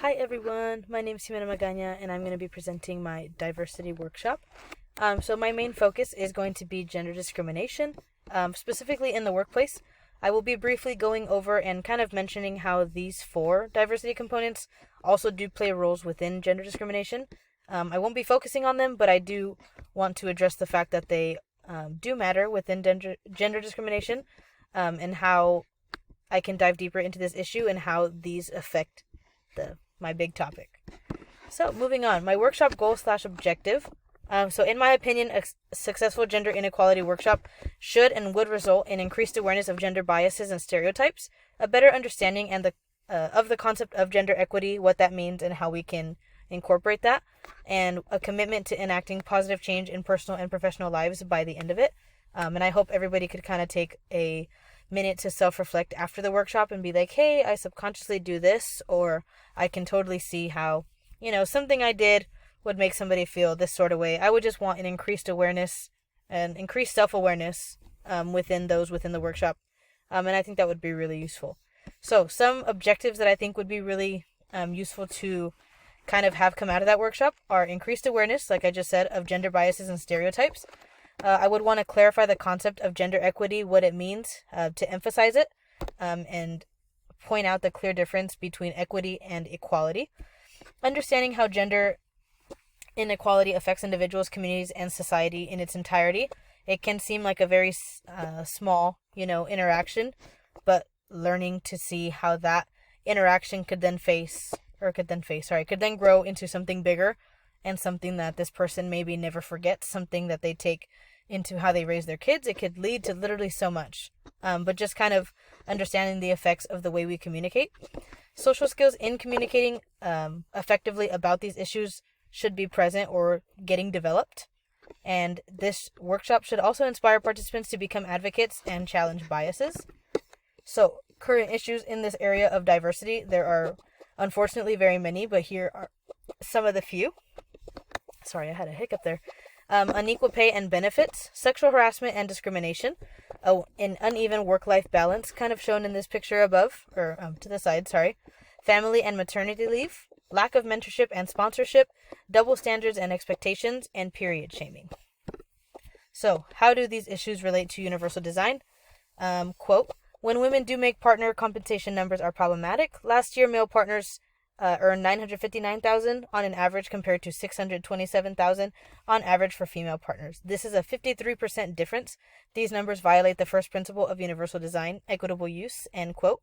Hi everyone, my name is Jimena Magaña and I'm going to be presenting my diversity workshop. So my main focus is going to be gender discrimination, specifically in the workplace. I will be briefly going over and kind of mentioning how these four diversity components also do play roles within gender discrimination. I won't be focusing on them, but I do want to address the fact that they do matter within gender discrimination, and how I can dive deeper into this issue and how these affect my big topic. So moving on, my workshop goal/objective. So in my opinion, a successful gender inequality workshop should and would result in increased awareness of gender biases and stereotypes, a better understanding of the concept of gender equity, what that means, and how we can incorporate that, and a commitment to enacting positive change in personal and professional lives by the end of it. And I hope everybody could kind of take a minute to self-reflect after the workshop and be like, hey, I subconsciously do this, or I can totally see how, something I did would make somebody feel this sort of way. I would just want an increased awareness and increased self-awareness within the workshop. And I think that would be really useful. So some objectives that I think would be really useful to kind of have come out of that workshop are increased awareness, like I just said, of gender biases and stereotypes. I would want to clarify the concept of gender equity, what it means, to emphasize it, and point out the clear difference between equity and equality. Understanding how gender inequality affects individuals, communities, and society in its entirety. It can seem like a very small, interaction, but learning to see how that interaction could then grow into something bigger, and something that this person maybe never forgets, something that they take into how they raise their kids. It could lead to literally so much. But just kind of understanding the effects of the way we communicate. Social skills in communicating effectively about these issues should be present or getting developed. And this workshop should also inspire participants to become advocates and challenge biases. So, current issues in this area of diversity, there are unfortunately very many, but here are some of the few. Sorry, I had a hiccup there. Unequal pay and benefits, sexual harassment and discrimination, an uneven work-life balance, kind of shown in this picture above, or to the side, sorry, family and maternity leave, lack of mentorship and sponsorship, double standards and expectations, and period shaming. So, how do these issues relate to universal design? Quote, when women do make partner, compensation numbers are problematic. Last year, male partners earned $959,000 on an average compared to $627,000 on average for female partners. This is a 53% difference. These numbers violate the first principle of universal design, equitable use, end quote.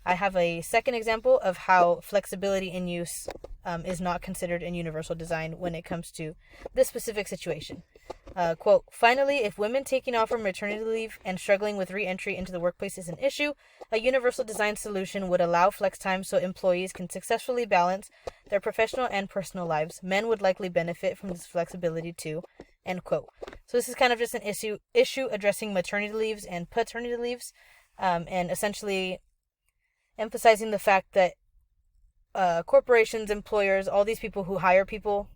I have a second example of how flexibility in use is not considered in universal design when it comes to this specific situation. Quote, finally, if women taking off from maternity leave and struggling with re-entry into the workplace is an issue, a universal design solution would allow flex time so employees can successfully balance their professional and personal lives. Men would likely benefit from this flexibility too, end quote. So this is kind of just an issue addressing maternity leaves and paternity leaves, and essentially emphasizing the fact that corporations, employers, all these people who hire people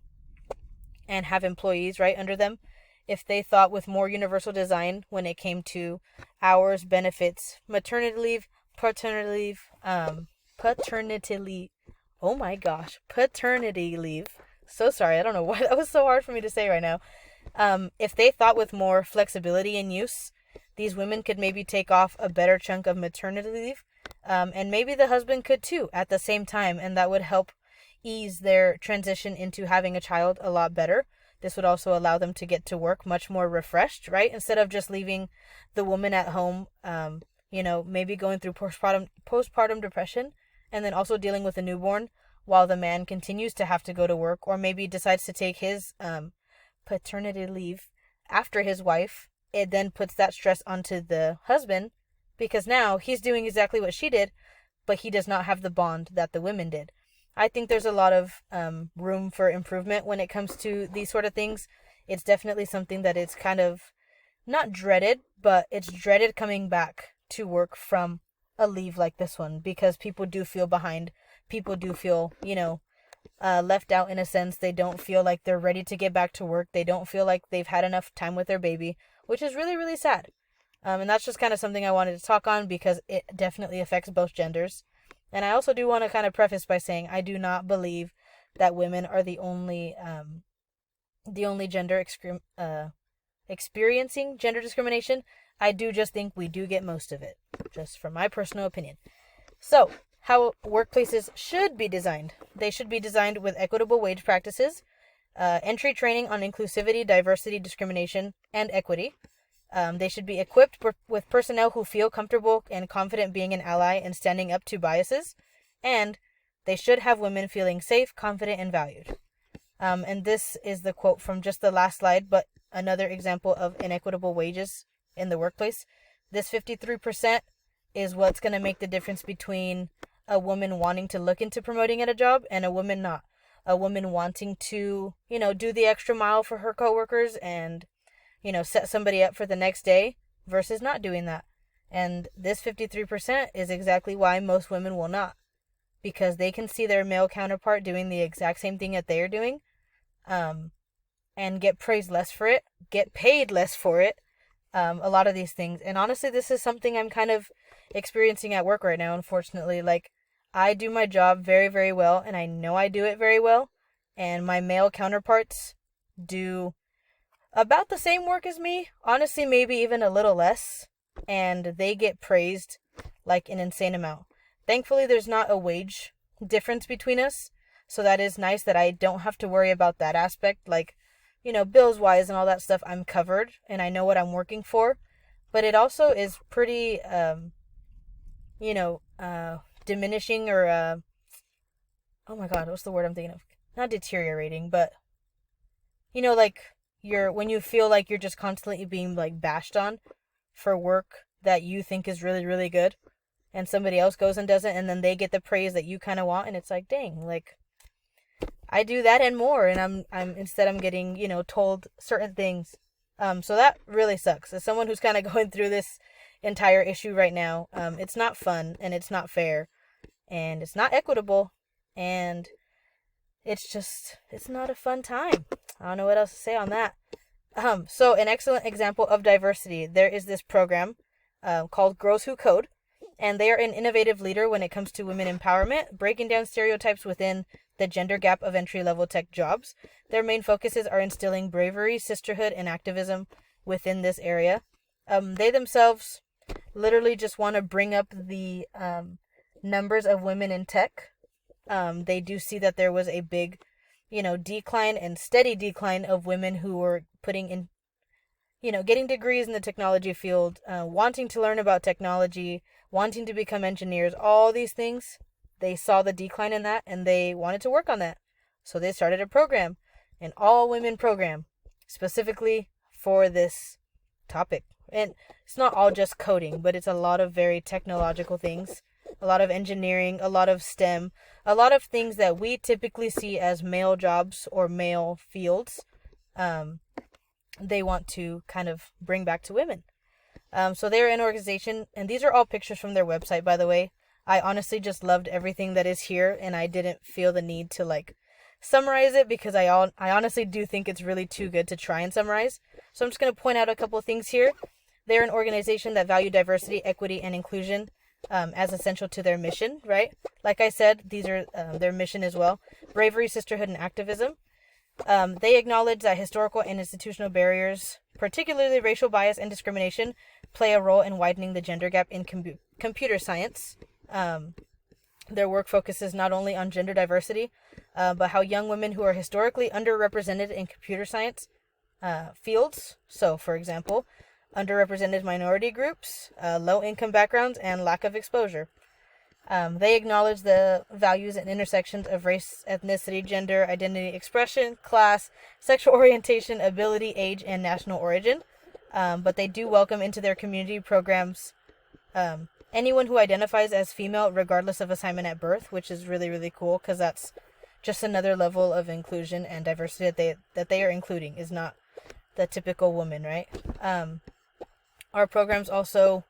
and have employees right under them, if they thought with more universal design when it came to hours, benefits, maternity leave, paternity leave. So sorry, I don't know why that was so hard for me to say right now. If they thought with more flexibility in use, these women could maybe take off a better chunk of maternity leave, and maybe the husband could too at the same time, and that would help ease their transition into having a child a lot better. This would also allow them to get to work much more refreshed, right? Instead of just leaving the woman at home, maybe going through postpartum depression and then also dealing with a newborn while the man continues to have to go to work, or maybe decides to take his paternity leave after his wife. It then puts that stress onto the husband because now he's doing exactly what she did, but he does not have the bond that the women did. I think there's a lot of room for improvement when it comes to these sort of things. It's definitely something that is kind of not dreaded, but it's dreaded coming back to work from a leave like this one, because people do feel behind. People do feel, left out in a sense. They don't feel like they're ready to get back to work. They don't feel like they've had enough time with their baby, which is really, really sad. And that's just kind of something I wanted to talk on because it definitely affects both genders. And I also do want to kind of preface by saying I do not believe that women are the only gender experiencing gender discrimination. I do just think we do get most of it, just from my personal opinion. So, how workplaces should be designed. They should be designed with equitable wage practices, entry training on inclusivity, diversity, discrimination, and equity. They should be equipped with personnel who feel comfortable and confident being an ally and standing up to biases. And they should have women feeling safe, confident, and valued. And this is the quote from just the last slide, but another example of inequitable wages in the workplace. This 53% is what's going to make the difference between a woman wanting to look into promoting at a job and a woman not. A woman wanting to, do the extra mile for her coworkers and, set somebody up for the next day versus not doing that. And this 53% is exactly why most women will not. Because they can see their male counterpart doing the exact same thing that they're doing, and get praised less for it, get paid less for it, a lot of these things. And honestly, this is something I'm kind of experiencing at work right now, unfortunately. Like, I do my job very, very well, and I know I do it very well, and my male counterparts do about the same work as me, honestly, maybe even a little less, and they get praised like an insane amount. Thankfully, there's not a wage difference between us, so that is nice that I don't have to worry about that aspect, like, bills-wise and all that stuff. I'm covered, and I know what I'm working for, but it also is pretty, diminishing or, oh my god, what's the word I'm thinking of? Not deteriorating, but, like, when you feel like you're just constantly being, like, bashed on for work that you think is really, really good, and somebody else goes and does it, and then they get the praise that you kind of want, and it's like, dang, like, I do that and more, and I'm getting, told certain things. So that really sucks. As someone who's kind of going through this entire issue right now, it's not fun, and it's not fair, and it's not equitable, and it's not a fun time. I don't know what else to say on that. So an excellent example of diversity, there is this program, called Girls Who Code, and they are an innovative leader when it comes to women empowerment, breaking down stereotypes within the gender gap of entry-level tech jobs. Their main focuses are instilling bravery, sisterhood, and activism within this area. They themselves literally just want to bring up the numbers of women in tech. They do see that there was a big, decline and steady decline of women who were putting in, getting degrees in the technology field, wanting to learn about technology, wanting to become engineers, all these things. They saw the decline in that and they wanted to work on that. So they started a program, an all-women program, specifically for this topic. And it's not all just coding, but it's a lot of very technological things, a lot of engineering, a lot of STEM, a lot of things that we typically see as male jobs or male fields. They want to kind of bring back to women. So they're an organization, and these are all pictures from their website, by the way. I honestly just loved everything that is here, and I didn't feel the need to, summarize it because I honestly do think it's really too good to try and summarize. So I'm just going to point out a couple of things here. They're an organization that value diversity, equity, and inclusion as essential to their mission, right? Like I said, these are their mission as well. Bravery, sisterhood, and activism. They acknowledge that historical and institutional barriers, particularly racial bias and discrimination, play a role in widening the gender gap in computer science. Their work focuses not only on gender diversity, but how young women who are historically underrepresented in computer science fields, so for example, underrepresented minority groups, low-income backgrounds, and lack of exposure. They acknowledge the values and intersections of race, ethnicity, gender, identity expression, class, sexual orientation, ability, age, and national origin. But they do welcome into their community programs anyone who identifies as female regardless of assignment at birth, which is really, really cool because that's just another level of inclusion and diversity that they are including, is not the typical woman, right? Our programs also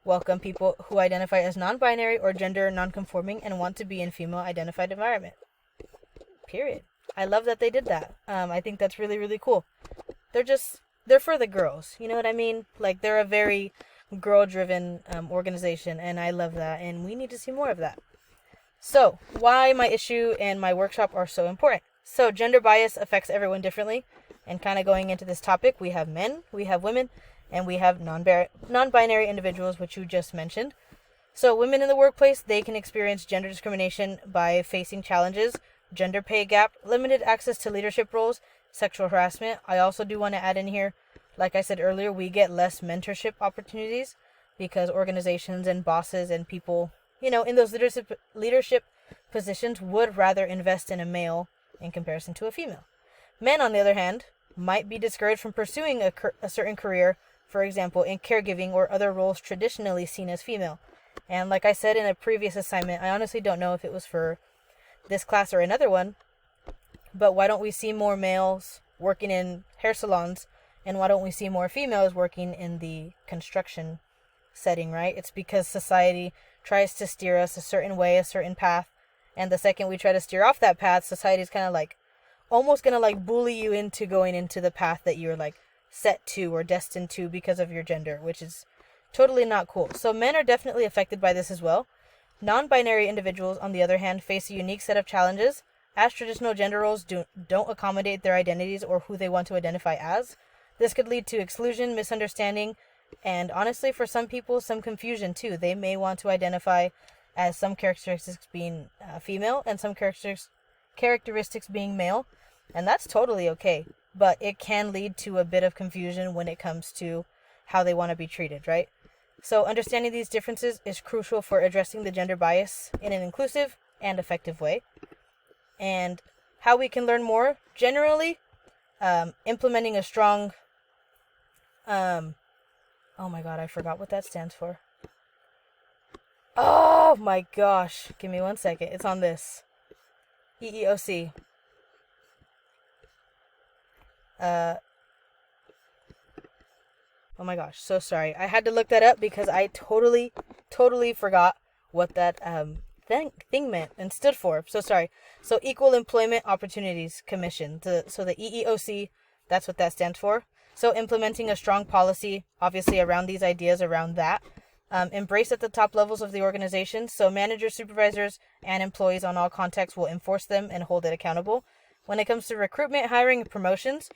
welcome people who identify as non-binary or gender non-conforming and want to be in female-identified environment. Period. I love that they did that. I think that's really, really cool. They're for the girls. You know what I mean? Like, they're a very girl-driven organization, and I love that, and we need to see more of that. So, why my issue and my workshop are so important. So, gender bias affects everyone differently. And kind of going into this topic, we have men, we have women, and we have non-binary individuals, which you just mentioned. So, women in the workplace, they can experience gender discrimination by facing challenges, gender pay gap, limited access to leadership roles, sexual harassment. I also do want to add in here, like I said earlier, we get less mentorship opportunities because organizations and bosses and people, in those leadership positions would rather invest in a male in comparison to a female. Men, on the other hand, might be discouraged from pursuing a certain career, for example, in caregiving or other roles traditionally seen as female. And like I said in a previous assignment, I honestly don't know if it was for this class or another one, but why don't we see more males working in hair salons, and why don't we see more females working in the construction setting, right? It's because society tries to steer us a certain way, a certain path, and the second we try to steer off that path, society's kind of like almost gonna like bully you into going into the path that you're like set to or destined to because of your gender, which is totally not cool. So men are definitely affected by this as well. Non-binary individuals, on the other hand, face a unique set of challenges, as traditional gender roles don't accommodate their identities or who they want to identify as. This could lead to exclusion, misunderstanding, and honestly, for some people, some confusion too. They may want to identify as some characteristics being female and some characteristics being male, and that's totally okay. But it can lead to a bit of confusion when it comes to how they want to be treated, right? So understanding these differences is crucial for addressing the gender bias in an inclusive and effective way. And how we can learn more, generally, implementing a strong, oh my god, I forgot what that stands for. Oh my gosh, give me 1 second, it's on this. EEOC. Oh my gosh, so sorry. I had to look that up because I totally forgot what that thing meant and stood for. So sorry. So Equal Employment Opportunities Commission. So the EEOC, that's what that stands for. So implementing a strong policy, obviously around these ideas, around that. Embrace at the top levels of the organization. So managers, supervisors, and employees on all contexts will enforce them and hold it accountable. When it comes to recruitment, hiring, and promotions,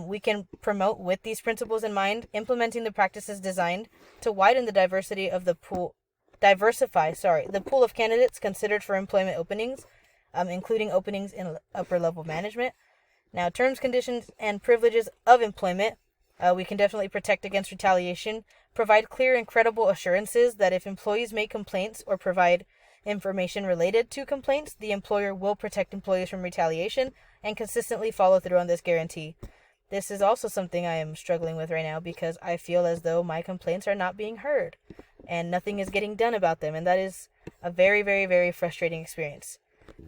we can promote with these principles in mind, implementing the practices designed to widen the diversity of the pool, the pool of candidates considered for employment openings, including openings in upper level management. Now, terms, conditions, and privileges of employment, we can definitely protect against retaliation, provide clear and credible assurances that if employees make complaints or provide information related to complaints, the employer will protect employees from retaliation and consistently follow through on this guarantee. This is also something I am struggling with right now because I feel as though my complaints are not being heard and nothing is getting done about them, and that is a very, very, very frustrating experience.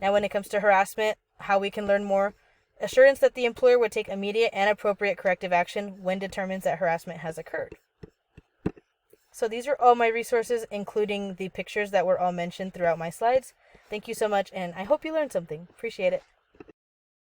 Now, when it comes to harassment, how we can learn more, assurance that the employer would take immediate and appropriate corrective action when determines that harassment has occurred. So these are all my resources, including the pictures that were all mentioned throughout my slides. Thank you so much, and I hope you learned something. Appreciate it.